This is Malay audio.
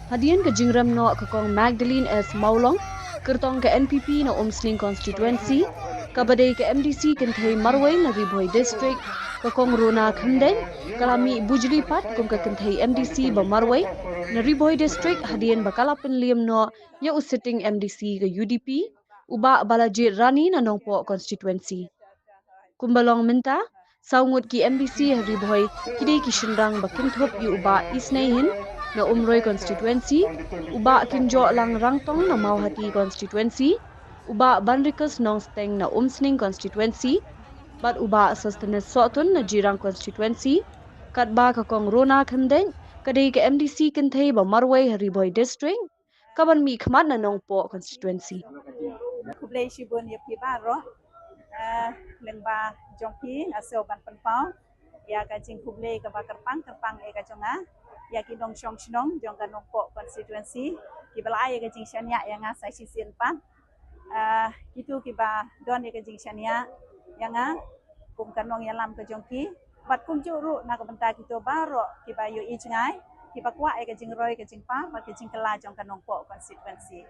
Hadian ke Jingram no ke kong Magdalene S. Maulong, kertong ke NPP na Umsling Constituency, kabadai ke Mdc Kynthei Marwei na Ri-Bhoi District, ke kong Rona Khymdeit Mih Bujli pat kum ke Kynthei MDC ba Marwei na Ri-Bhoi District hadian bakalapin liam no ya sitting MDC ke UDP, uba balajir rani na nongpo constituency. Kumbalong minta, saungut ki MDC Ri-Bhoi kidai kishinrang bakinthop yu uba isnaihin na Umroi constituency, uba kinjo lang rangtong na Mauhati constituency, uba banrikas nongsteng na Umsning constituency, bat uba sustenance sotun na Jirang constituency, katba kakong Rona Khymdeit kadai ke MDC Kynthei Marwei Ri-Bhoi district, kaban mi khmat na nongpo constituency. Kublai shibun ya piba roh lengba jongpi asal ban penpau ya kajing kublai ke kerpang ka jonga ya ki dong shong shnong jong ka nongpo constituency ki balai kajing shania yang asai sisin pan itu ki ba don ya kajing shania yang kum kanong yalam ke jongki bat kum juru na ka benta kita baro ki ba yu i chngai ki ba kwa ya kajing roi kajing pa ba kajing kala jong ka nongpo constituency.